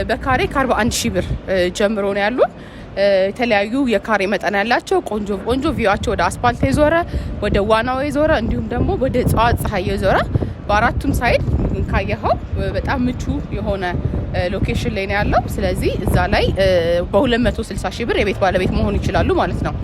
በካሬ 41,000 ብር ጀምሮ ነው ያሉን። የተለያዩ የካሬ መጠን ያላቸው ቆንጆ ቪዋቸው ወደ አስፋልት የዞረ ወደ ዋናው የዞረ እንዲሁም ደግሞ ወደ ጸዋት ፀሐይ የዞረ በአራቱም ሳይድ ካየኸው በጣም ምቹ የሆነ ሎኬሽን ላይ ነው ያለው። ስለዚህ እዛ ላይ በ260,000 ብር የቤት ባለቤት መሆን ይችላሉ ማለት ነው።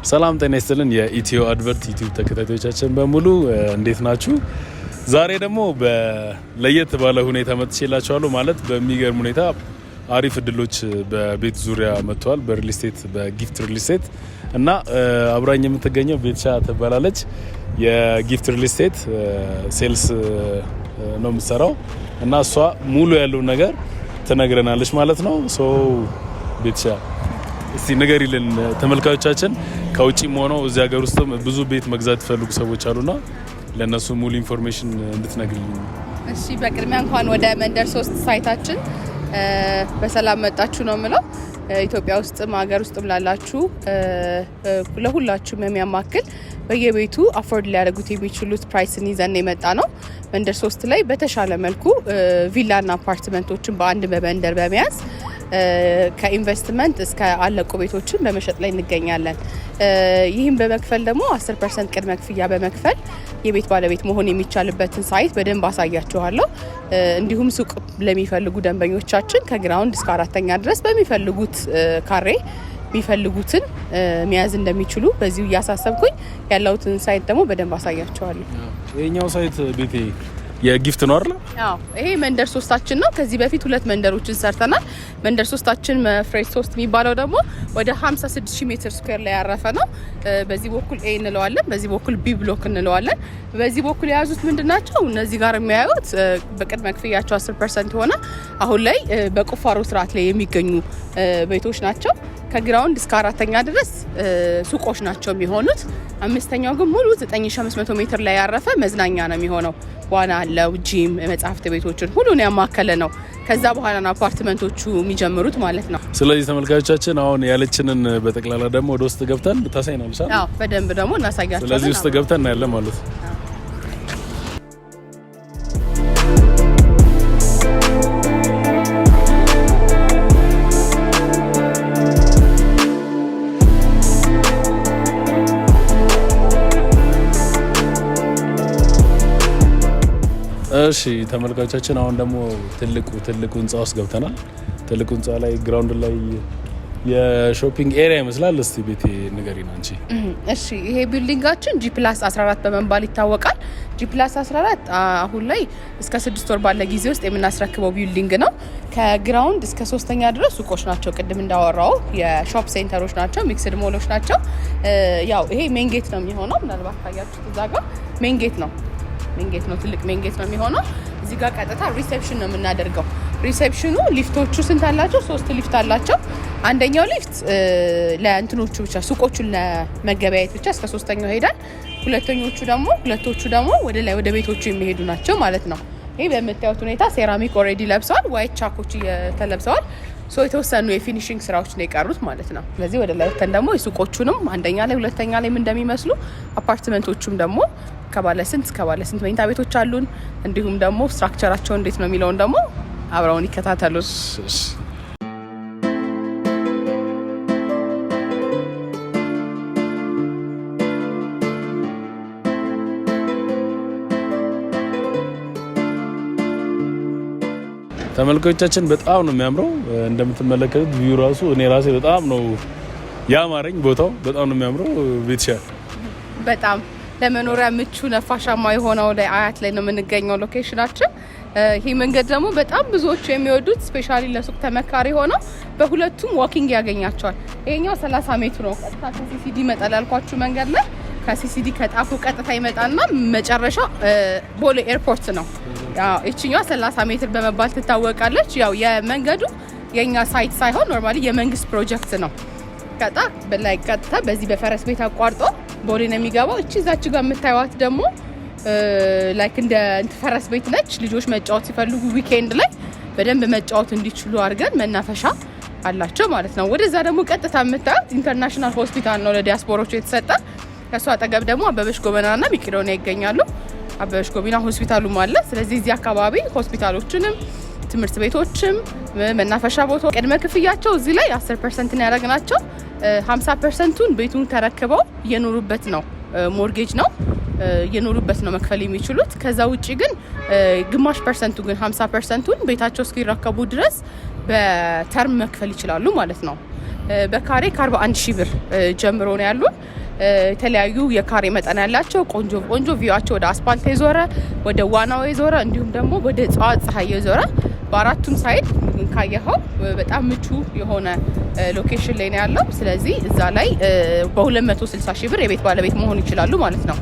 ሰላም ጤና ይስጥልን የኢትዮ አድቨርት ዩቲዩብ ተከታታዮቻችን በሙሉ እንዴት ናችሁ? ዛሬ ደግሞ በለየት ባለ ሁኔታ መጥቼላችኋለሁ። ማለት በሚገርም ሁኔታ አሪፍ እድሎች በቤት ዙሪያ መጥተዋል። በሪል ስቴት በጊፍት ሪል ስቴት እና አብራኝ የምትገኘው ቤትሻ ትባላለች። የጊፍት ሪል ስቴት ሴልስ ነው የምትሰራው እና እሷ ሙሉ ያለው ነገር ትነግረናለች ማለት ነው። ሶ ቤትሻ እስቲ ንገሪልን ተመልካቾቻችን፣ ከውጪም ሆነው እዚህ ሀገር ውስጥም ብዙ ቤት መግዛት ይፈልጉ ሰዎች አሉና ለነሱ ሙሉ ኢንፎርሜሽን እንድትነግሪልኝ። እሺ፣ በቅድሚያ እንኳን ወደ መንደር 3 ሳይታችን በሰላም መጣችሁ ነው የምለው። ኢትዮጵያ ውስጥም ሀገር ውስጥም ላላችሁ ለሁላችሁም የሚያማክል በየቤቱ አፎርድ ሊያደርጉት የሚችሉት ፕራይስን ይዘን የመጣ ነው። መንደር 3 ላይ በተሻለ መልኩ ቪላና አፓርትመንቶችን በአንድ በመንደር በመያዝ ከኢንቨስትመንት እስከ አለቁ ቤቶችን በመሸጥ ላይ እንገኛለን። ይህም በመክፈል ደግሞ 10% ቅድመ ክፍያ በመክፈል የቤት ባለቤት መሆን የሚቻልበትን ሳይት በደንብ አሳያችኋለሁ። እንዲሁም ሱቅ ለሚፈልጉ ደንበኞቻችን ከግራውንድ እስከ 4ኛ ድረስ በሚፈልጉት ካሬ የሚፈልጉትን መያዝ እንደሚችሉ በዚሁ እያሳሰብኩኝ ያለውትን ሳይት ደግሞ በደንብ አሳያችኋለሁ። ይሄኛው ሳይት ቤቴ የጊፍት ነው አይደል? አዎ፣ ይሄ መንደር 3ታችን ነው። ከዚህ በፊት 2 መንደሮችን ሰርተናል። መንደር 3ታችን ፍሬስ 3 የሚባለው ደግሞ ወደ 56,000 ሜትር ስኩዌር ላይ ያረፈ ነው። በዚህ በኩል ኤ እንለዋለን፣ በዚህ በኩል ቢ ብሎክ እንለዋለን። በዚህ በኩል የያዙት ምንድናቸው? እነዚህ ጋር የሚያዩት በቅድመ ክፍያቸው 10% ሆነ አሁን ላይ በቁፋሮ ስርዓት ላይ የሚገኙ ቤቶች ናቸው። ከግራውንድ እስከ 4ኛ ድረስ ሱቆች ናቸው የሚሆኑት። 5ኛው ግን ሙሉ 9500 ሜትር ላይ ያረፈ መዝናኛ ነው የሚሆነው። ዋና አለው፣ ጂም፣ መጽሐፍት ቤቶችን ሁሉን ያማከለ ነው። ከዛ በኋላ ነው አፓርትመንቶቹ የሚጀምሩት ማለት ነው። ስለዚህ ተመልካቾቻችን አሁን ያለችንን በጠቅላላ ደግሞ ወደ ውስጥ ገብተን ታሳይናለሽ? አዎ፣ በደንብ ደግሞ እናሳያችኋለን። ስለዚህ ውስጥ ገብተን እናያለን ማለት ነው። እሺ ተመልካቾቻችን አሁን ደግሞ ትልቁ ህንጻ ውስጥ ገብተናል። ትልቁ ህንጻ ላይ ግራውንድ ላይ የሾፒንግ ኤሪያ ይመስላል። እስቲ ቤቴ ንገሪና አንቺ። እሺ፣ ይሄ ቢልዲንጋችን G+14 በመባል ይታወቃል። G+14 አሁን ላይ እስከ 6 ወር ባለ ጊዜ ውስጥ የምናስረክበው ቢልዲንግ ነው። ከግራውንድ እስከ 3ኛ ድረስ ሱቆች ናቸው። ቅድም እንዳወራው የሾፕ ሴንተሮች ናቸው፣ ሚክስድ ሞሎች ናቸው። ያው ይሄ ሜን ጌት ነው የሚሆነው። ምናልባት ታያችሁት እዛ ጋር ሜን ጌት ነው። ትልቅ ሜን ጌት ነው የሚሆነው። እዚህ ጋር ቀጥታ ሪሴፕሽን ነው የምናደርገው። ሪሴፕሽኑ ሊፍቶቹ ስንት አላቸው? 3 ሊፍት አላቸው። አንደኛው ሊፍት ለእንትኖቹ ብቻ ሱቆቹን ለመገበያየት ብቻ እስከ 3ኛው ይሄዳል። ሁለቶቹ ደግሞ ወደ ላይ ወደ ቤቶቹ የሚሄዱ ናቸው ማለት ነው። ይሄ በምታዩት ሁኔታ ሴራሚክ ኦሬዲ ለብሰዋል። ዋይት ቻኮች ተለብሰዋል። የተወሰኑ የፊኒሺንግ ስራዎች ነው የቀሩት ማለት ነው። ስለዚህ ወደ ላይ ወተን ደግሞ የሱቆቹንም አንደኛ ላይ 2ኛ ላይ እንደሚመስሉ አፓርትመንቶቹም ደግሞ ከባለ ስንት እስከ ባለ ስንት መኝታ ቤቶች አሉን። እንዲሁም ደግሞ ስትራክቸራቸው እንዴት ነው የሚለውን ደግሞ አብረውን ይከታተሉ። ተመልካቾቻችን በጣም ነው የሚያምረው። እንደምትመለከቱት ቪው ራሱ እኔ ራሴ በጣም ነው ያማረኝ። ቦታው በጣም ነው የሚያምረው። ቤትሻ በጣም ለመኖሪያ ምቹ ነፋሻማ የሆነው ላይ አያት ላይ ነው የምንገኘው ሎኬሽናችን። ይሄ መንገድ ደግሞ በጣም ብዙዎች የሚወዱት ስፔሻሊ ለሱቅ ተመካሪ ሆነው በሁለቱም ዋኪንግ ያገኛቸዋል። ይሄኛው 30 ሜትር ነው። ቀጥታ ከሲሲዲ ይመጣል ያልኳችሁ መንገድ ላይ ከሲሲዲ ከጣፉ ቀጥታ ይመጣና መጨረሻ ቦሌ ኤርፖርት ነው። ያው እቺኛው 30 ሜትር በመባል ትታወቃለች። ያው የመንገዱ የኛ ሳይት ሳይሆን ኖርማሊ የመንግስት ፕሮጀክት ነው። ቀጥታ በዚህ በፈረስ ቤት አቋርጦ ቦሌ ነው የሚገባው። እቺ እዛች ጋር የምታዩት ደግሞ ላይክ እንደ ፈረስ ቤት ነች። ልጆች መጫወት ሲፈልጉ ዊኬንድ ላይ በደንብ መጫወት እንዲችሉ አድርገን መናፈሻ አላቸው ማለት ነው። ወደዛ ደግሞ ቀጥታ የምታዩት ኢንተርናሽናል ሆስፒታል ነው ለዲያስፖሮቹ የተሰጠ። ከሱ አጠገብ ደግሞ አበበች ጎበናና መቄዶንያ ይገኛሉ። አበበች ጎበና ሆስፒታሉም አለ። ስለዚህ እዚህ አካባቢ ሆስፒታሎችንም ትምህርት ቤቶችም መናፈሻ ቦታ ቅድመ ክፍያቸው እዚህ ላይ 10% ነው ያደረግናቸው። 50%ቱን ቤቱን ተረክበው እየኖሩበት ነው፣ ሞርጌጅ ነው እየኖሩበት ነው መክፈል የሚችሉት። ከዛ ውጪ ግን ግማሽ ፐርሰንቱ ግን 50%ቱን ቤታቸው እስኪረከቡ ድረስ በተርም መክፈል ይችላሉ ማለት ነው። በካሬ ከ41 ሺህ ብር ጀምሮ ነው ያሉን። የተለያዩ የካሬ መጠን ያላቸው ቆንጆ ቪዋቸው ወደ አስፓልት የዞረ ወደ ዋናው የዞረ እንዲሁም ደግሞ ወደ እጽዋት ፀሐይ የዞረ በአራቱም ሳይድ ካየኸው በጣም ምቹ የሆነ ሎኬሽን ላይ ነው ያለው። ስለዚህ እዛ ላይ በ260 ሺህ ብር የቤት ባለቤት መሆን ይችላሉ ማለት ነው።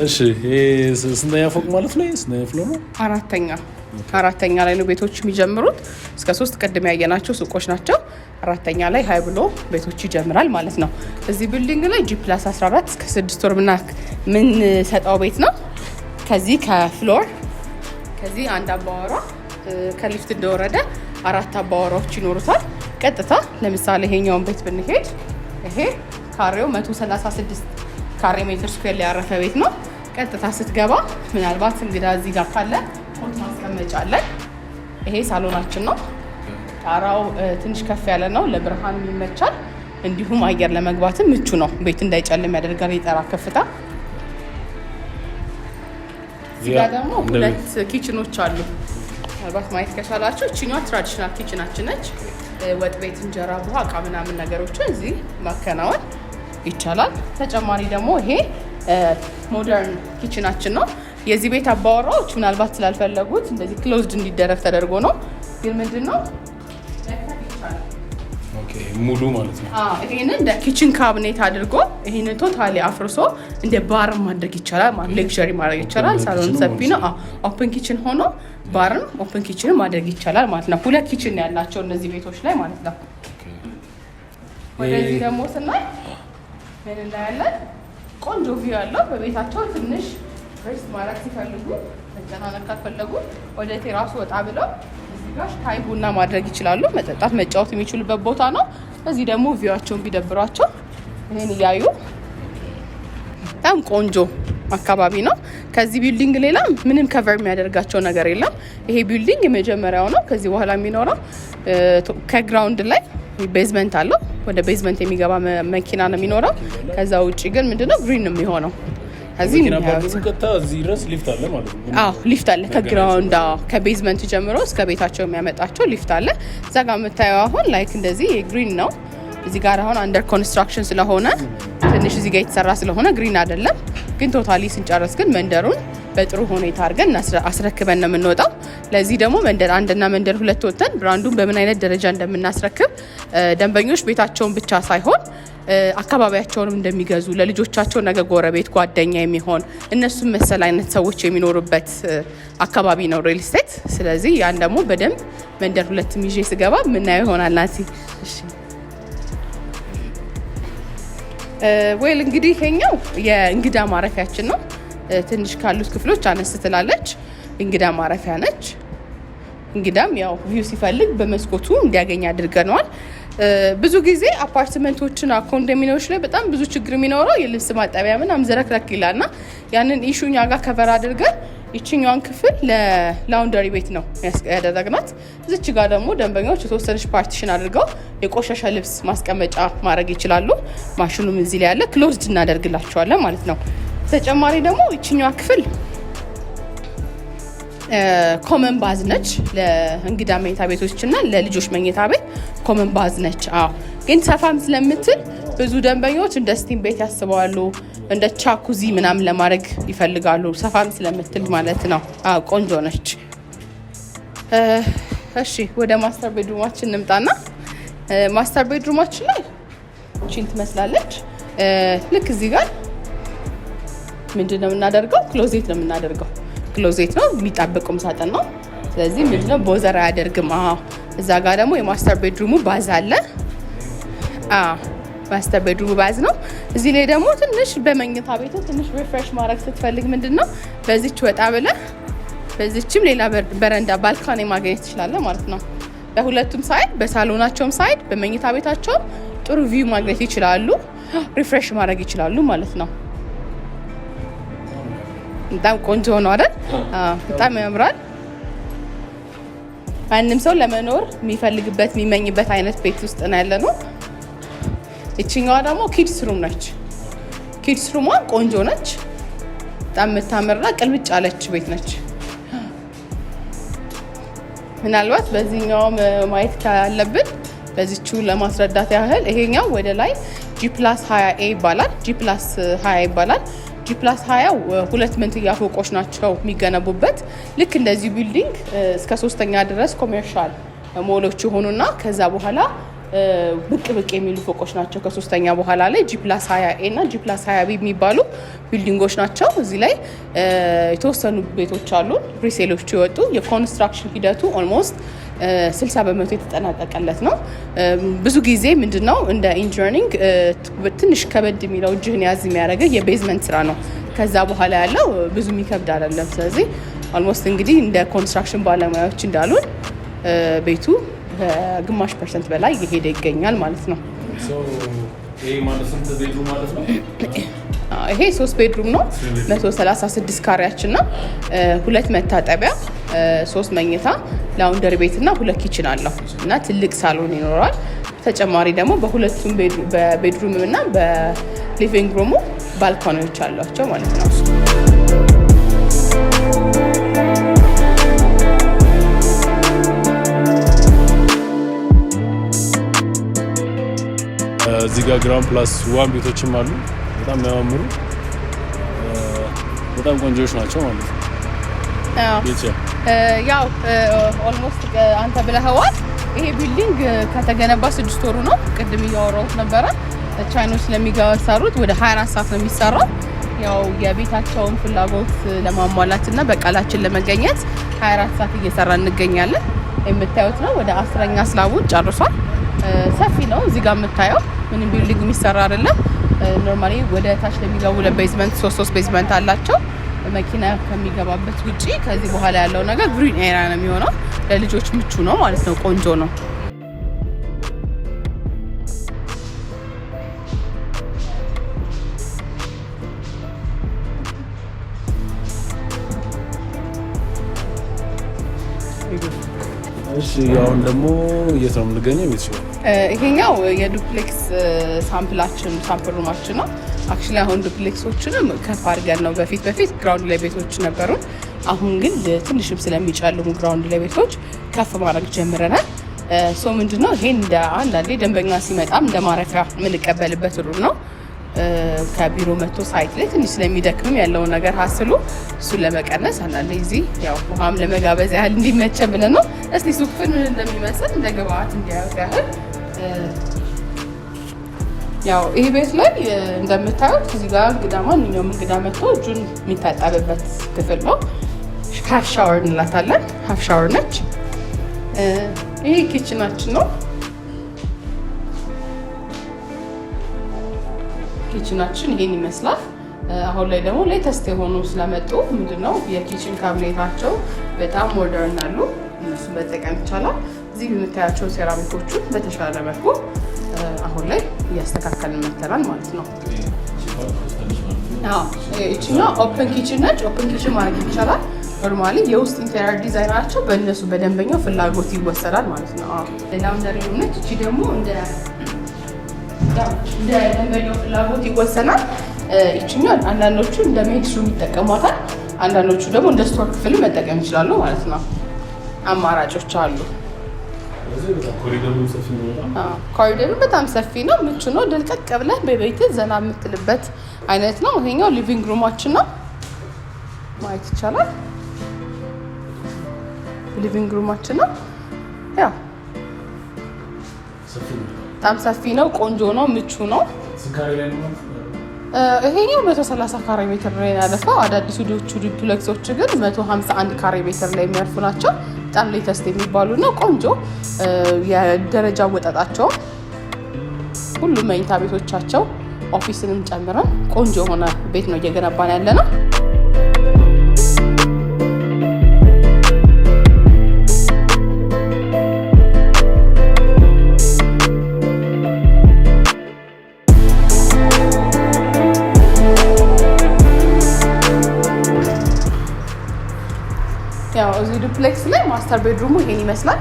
እሺ ስንተኛ ፎቅ ማለት ነው? ስንተኛ ፍሎር ነው? አራተኛ ላይ ነው ቤቶች የሚጀምሩት። እስከ 3 ቅድም ያየናቸው ሱቆች ናቸው። አራተኛ ላይ ሀይ ብሎ ቤቶች ይጀምራል ማለት ነው። እዚህ ቢልዲንግ ላይ G+14 እስከ 6 ወር ምን ሰጣው ቤት ነው። ከዚህ ከፍሎር ከዚህ አንድ አባወራ ከሊፍት እንደወረደ 4 አባወራዎች ይኖሩታል። ቀጥታ ለምሳሌ ይሄኛውን ቤት ብንሄድ ይሄ ካሬው 136 ካሬ ሜትር ስኩዌር ላይ ያረፈ ቤት ነው። ቀጥታ ስትገባ ምናልባት እንግዳ እዚህ ጋር ካለ ኮት ማስቀመጫ አለን። ይሄ ሳሎናችን ነው። ጣራው ትንሽ ከፍ ያለ ነው፣ ለብርሃን ይመቻል። እንዲሁም አየር ለመግባትም ምቹ ነው። ቤት እንዳይጨልም ያደርጋል የጣራ ከፍታ። እዚህ ጋር ደግሞ 2 ኪችኖች አሉ። ምናልባት ማየት ከቻላችሁ እቺኛዋ ትራዲሽናል ኪችናችን ነች። ወጥ ቤት፣ እንጀራ፣ ቡሃ፣ እቃ ምናምን ነገሮችን እዚህ ማከናወን ይቻላል። ተጨማሪ ደግሞ ይሄ ሞደርን ኪችናችን ነው። የዚህ ቤት አባወራዎች ምናልባት ስላልፈለጉት እንደዚህ ክሎዝድ እንዲደረግ ተደርጎ ነው። ግን ምንድነው ሙሉ ማለት ነው። ይሄንን እንደ ኪችን ካቢኔት አድርጎ ይሄንን ቶታሊ አፍርሶ እንደ ባርም ማድረግ ይቻላል ማለት ሌክቸሪ ማድረግ ይቻላል። ሳሎን ሰፊ ነው። ኦፕን ኪችን ሆኖ ባርም ኦፕን ኪችን ማድረግ ይቻላል ማለት ነው። 2 ኪችን ያላቸው እነዚህ ቤቶች ላይ ማለት ነው። ወደዚህ ደግሞ ስናይ ምን እናያለን? ቆንጆ ቪው ያለው በቤታቸው ትንሽ ሬስት ማድረግ ሲፈልጉ መጨናነቅ ካልፈለጉ ወደ ቴራሱ ወጣ ብለው እዚህ ጋር ሻይ ቡና ማድረግ ይችላሉ። መጠጣት መጫወት የሚችሉበት ቦታ ነው። እዚህ ደግሞ ቪዋቸውን ቢደብሯቸው ይሄን እያዩ በጣም ቆንጆ አካባቢ ነው። ከዚህ ቢልዲንግ ሌላ ምንም ከቨር የሚያደርጋቸው ነገር የለም። ይሄ ቢልዲንግ የመጀመሪያው ነው። ከዚህ በኋላ የሚኖረው ከግራውንድ ላይ ቤዝመንት አለው። ወደ ቤዝመንት የሚገባ መኪና ነው የሚኖረው። ከዛ ውጪ ግን ምንድነው ግሪን ነው የሚሆነው። እዚህ ድረስ ሊፍት አለ ማለት ነው። ሊፍት አለ ከግራውንድ ከቤዝመንት ጀምሮ እስከ ቤታቸው የሚያመጣቸው ሊፍት አለ። እዛ ጋር የምታየው አሁን ላይክ እንደዚህ ግሪን ነው። እዚህ ጋር አሁን አንደር ኮንስትራክሽን ስለሆነ ትንሽ እዚህ ጋር የተሰራ ስለሆነ ግሪን አይደለም። ግን ቶታሊ ስንጨርስ ግን መንደሩን በጥሩ ሁኔታ አድርገን አስረክበን ነው የምንወጣው። ለዚህ ደግሞ መንደር 1 እና መንደር 2 ወጥተን ብራንዱን በምን አይነት ደረጃ እንደምናስረክብ ደንበኞች ቤታቸውን ብቻ ሳይሆን አካባቢያቸውንም እንደሚገዙ ለልጆቻቸው ነገ ጎረቤት ጓደኛ የሚሆን እነሱም መሰል አይነት ሰዎች የሚኖሩበት አካባቢ ነው ሪል ስቴት። ስለዚህ ያን ደግሞ በደንብ መንደር 2 ይዤ ስገባ ምናየው ይሆናል። ናቲ እሺ ወይል እንግዲህ ይሄኛው የእንግዳ ማረፊያችን ነው። ትንሽ ካሉት ክፍሎች አነስ ትላለች። እንግዳ ማረፊያ ነች። እንግዳም ያው ቪው ሲፈልግ በመስኮቱ እንዲያገኝ አድርገነዋል። ብዙ ጊዜ አፓርትመንቶችና ኮንዶሚኒየሞች ላይ በጣም ብዙ ችግር የሚኖረው የልብስ ማጠቢያ ምናምን ዝረክረክ ይላልና ያንን ኢሹኛ ጋር ከቨር አድርገን ይችኛዋን ክፍል ለላውንደሪ ቤት ነው ያደረግናት። እዚች ጋር ደግሞ ደንበኞች የተወሰነች ፓርቲሽን አድርገው የቆሻሻ ልብስ ማስቀመጫ ማድረግ ይችላሉ። ማሽኑም እዚህ ላይ ያለ ክሎዝድ እናደርግላቸዋለን ማለት ነው። ተጨማሪ ደግሞ ይችኛዋ ክፍል ኮመን ባዝ ነች። ለእንግዳ መኝታ ቤቶችና ለልጆች መኝታ ቤት ኮመን ባዝ ነች። ግን ሰፋም ስለምትል ብዙ ደንበኞች እንደ ስቲም ቤት ያስበዋሉ፣ እንደ ቻኩዚ ምናምን ለማድረግ ይፈልጋሉ። ሰፋም ስለምትል ማለት ነው። ቆንጆ ነች። እሺ ወደ ማስተር ቤድሩማችን እንምጣና ማስተር ቤድሩማችን ላይ ቺን ትመስላለች። ልክ እዚህ ጋር ምንድነው የምናደርገው? ክሎዜት ነው የምናደርገው። ክሎዜት ነው የሚጣበቁም ሳጥን ነው። ስለዚህ ምንድነው ቦዘር አያደርግም። እዛ ጋር ደግሞ የማስተር ቤድሩሙ ባዝ አለ። ማስተር ቤድሩም ባዝ ነው። እዚህ ላይ ደግሞ ትንሽ በመኝታ ቤቱ ትንሽ ሪፍሬሽ ማድረግ ስትፈልግ ምንድነው በዚች ወጣ ብለህ በዚችም ሌላ በረንዳ ባልካኒ ማግኘት ትችላለህ ማለት ነው። በሁለቱም ሳይድ በሳሎናቸውም ሳይድ በመኝታ ቤታቸውም ጥሩ ቪው ማግኘት ይችላሉ፣ ሪፍሬሽ ማድረግ ይችላሉ ማለት ነው። በጣም ቆንጆ ነው አይደል? በጣም ያምራል። ማንም ሰው ለመኖር የሚፈልግበት የሚመኝበት አይነት ቤት ውስጥ ነው ያለ ነው። እቺኛዋ ደግሞ ኪድስ ሩም ነች። ኪድስ ሩሟ ቆንጆ ነች። በጣም የምታምርና ቅልብጭ ያለች ቤት ነች። ምናልባት በዚህኛው ማየት ካለብን በዚቹ ለማስረዳት ያህል ይሄኛው ወደ ላይ G+20A ይባላል። G+20 ይባላል። G+20 ሁለት መንትያ ፎቆች ናቸው የሚገነቡበት። ልክ እንደዚህ ቢልዲንግ እስከ 3ኛ ድረስ ኮሜርሻል ሞሎች ሆኑና ከዛ በኋላ ብቅ የሚሉ ፎቆች ናቸው። ከ3ኛ በኋላ ላይ G+20A እና G+20B የሚባሉ ቢልዲንጎች ናቸው። እዚህ ላይ የተወሰኑ ቤቶች አሉ ፕሪሴሎች ይወጡ። የኮንስትራክሽን ሂደቱ ኦልሞስት 60% የተጠናቀቀለት ነው። ብዙ ጊዜ ምንድነው እንደ ኢንጂነሪንግ ትንሽ ከበድ የሚለው እጅህን ያዝ የሚያደርገው የቤዝመንት ስራ ነው። ከዛ በኋላ ያለው ብዙ የሚከብድ አይደለም። ስለዚህ ኦልሞስት እንግዲህ እንደ ኮንስትራክሽን ባለሙያዎች እንዳሉን ቤቱ በግማሽ % በላይ እየሄደ ይገኛል ማለት ነው። ይሄ ማለት ስንት ቤድሩም ማለት ነው? ይሄ 3 ቤድሩም ነው። 136 ካሬያችን ነው። 2 መታጠቢያ፣ 3 መኝታ፣ ላውንደሪ ቤት እና 2 ኪችን አለው እና ትልቅ ሳሎን ይኖረዋል። ተጨማሪ ደግሞ በሁለቱም በቤድሩም እና በሊቪንግ ሩሙ ባልኮኒዎች አሏቸው ማለት ነው። እዚህ ጋር ግራውንድ ፕላስ 1 ቤቶችም አሉ። በጣም የሚያማምሩ በጣም ቆንጆዎች ናቸው ማለት ነው። ያው ኦልሞስት አንተ ብለኸዋል። ይሄ ቢልዲንግ ከተገነባ 6 ወሩ ነው። ቅድም እያወራሁት ነበረ። ቻይኖች ስለሚሰሩት ወደ 24 ሰዓት ነው የሚሰራው። ያው የቤታቸውን ፍላጎት ለማሟላት እና በቃላችን ለመገኘት 24 ሰዓት እየሰራ እንገኛለን። የምታዩት ነው። ወደ 10ኛ ስላቡን ጨርሷል። ሰፊ ነው። እዚህ ጋር የምታየው ምንም ቢልዲንግ የሚሰራ አይደለም። ኖርማሊ ወደ ታች ለሚገቡ ለቤዝመንት 3 ቤዝመንት አላቸው። መኪና ከሚገባበት ውጪ ከዚህ በኋላ ያለው ነገር ግሪን ኤሪያ ነው የሚሆነው። ለልጆች ምቹ ነው ማለት ነው። ቆንጆ ነው። እሺ አሁን ደግሞ የት ነው የምንገኘው? ቤት ሲሆን ይሄኛው የዱፕሌክስ ሳምፕል ሩማችን ነው። አክቹሊ አሁን ዱፕሌክሶችንም ከፍ አድርገን ነው። በፊት ግራውንድ ላይ ቤቶች ነበሩን። አሁን ግን ትንሽም ስለሚጨልሙ ግራውንድ ላይ ቤቶች ከፍ ማድረግ ጀምረናል። ሶ ምንድነው ይሄ እንደ አንዳንዴ ደንበኛ ሲመጣም እንደ ማረፊያ የምንቀበልበት ሩም ነው። ከቢሮ መጥቶ ሳይት ላይ ትንሽ ስለሚደክምም ያለውን ነገር ሀስሉ እሱን ለመቀነስ አንዳንዴ እዚህ ያው ውሃም ለመጋበዝ ያህል እንዲመቸን ብለን ነው። እስቲ ሱፍን ምን እንደሚመስል እንደ ግብአት እንዲያዩት ያህል ያው ይህ ቤት ላይ እንደምታዩት እዚህ ጋር እንግዳ ማንኛውም እንግዳ መጥቶ እጁን የሚታጠብበት ክፍል ነው። ሀፍ ሻወር እንላታለን። ሀፍ ሻወር ነች። ይሄ ኪችናችን ነው። ኪችናችን ይሄን ይመስላል። አሁን ላይ ደግሞ ሌተስት የሆኑ ስለመጡ ምንድነው የኪችን ካቢኔታቸው በጣም ሞደርን አሉ። እነሱ መጠቀም ይቻላል። እዚህ የምታያቸው ሴራሚኮቹ በተሻለ መልኩ አሁን ላይ እያስተካከልን መተናል ማለት ነው። ይችኛው ኦፕን ኪችን ነች። ኦፕን ኪችን ማድረግ ይቻላል። ኖርማሊ የውስጥ ኢንቴሪየር ዲዛይናቸው በእነሱ በደንበኛው ፍላጎት ይወሰዳል ማለት ነው። ላውንደሪ ሩም ነች። እቺ ደግሞ እንደ ደንበኛው ፍላጎት ይወሰናል። ይችኛው አንዳንዶቹ እንደ ሜድሩም ይጠቀሟታል፣ አንዳንዶቹ ደግሞ እንደ ስቶር ክፍል መጠቀም ይችላሉ ማለት ነው። አማራጮች አሉ። ኮሪደሩ በጣም ሰፊ ነው፣ ምቹ ነው። ደልቀቅ ብለህ በቤት ዘና የምትልበት አይነት ነው። ይሄኛው ሊቪንግ ሩማችን ነው፣ ማየት ይቻላል። ሊቪንግ ሩማችን ነው። ያው በጣም ሰፊ ነው፣ ቆንጆ ነው፣ ምቹ ነው። ይሄኛው 130 ካሬ ሜትር ላይ ያለፈው። አዳዲስ ዱፕሌክሶች ግን 151 ካሬ ሜትር ላይ የሚያርፉ ናቸው። በጣም ሌተስት የሚባሉ ነው። ቆንጆ የደረጃ አወጣጣቸው ሁሉም መኝታ ቤቶቻቸው ኦፊስንም ጨምረን ቆንጆ የሆነ ቤት ነው እየገነባን ያለነው። ያው እዚህ ዱፕሌክስ ላይ ማስተር ቤድሩሙ ይሄን ይመስላል።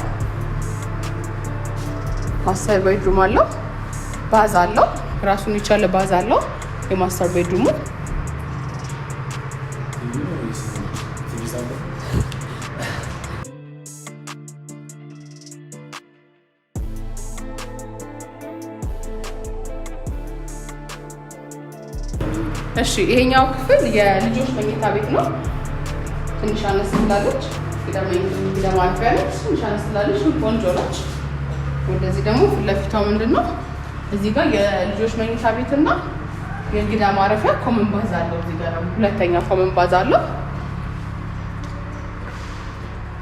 ማስተር ቤድሩም አለው፣ ባዝ አለው፣ ራሱን የቻለ ባዝ አለው የማስተር ቤድሩሙ። እሺ ይሄኛው ክፍል የልጆች መኝታ ቤት ነው። ትንሽ አነስ ትላለች። ለማረፊያ ነች። ትንሽ አነስ ትላለች። ቆንጆ ነች። ወደዚህ ደግሞ ፊት ለፊቷ ምንድነው እዚህ ጋር የልጆች መኝታ ቤትና የእንግዳ ማረፊያ ኮመን ባዝ አለው። እዚህ ጋር ደግሞ ሁለተኛ ኮመን ባዝ አለው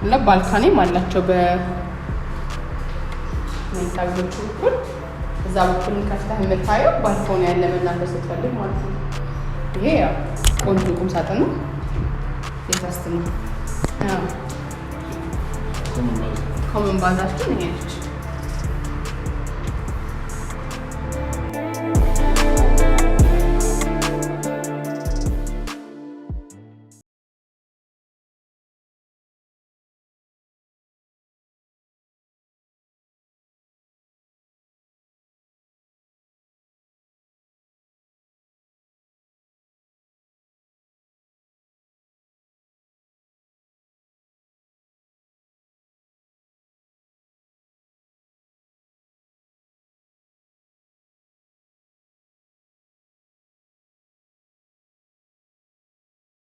እና ባልካኒም አላቸው በመኝታ ቤቶቹ በኩል። እዛ በኩል ከፍተህ የምታየው ባልኮኒ ያለ መናፈስ ስትፈልግ ማለት ነው። ይሄ ያው ቆንጆ ቁም ሳጥን ነው። የታስት ነው ኮመን ባዛችን ይሄ ነች።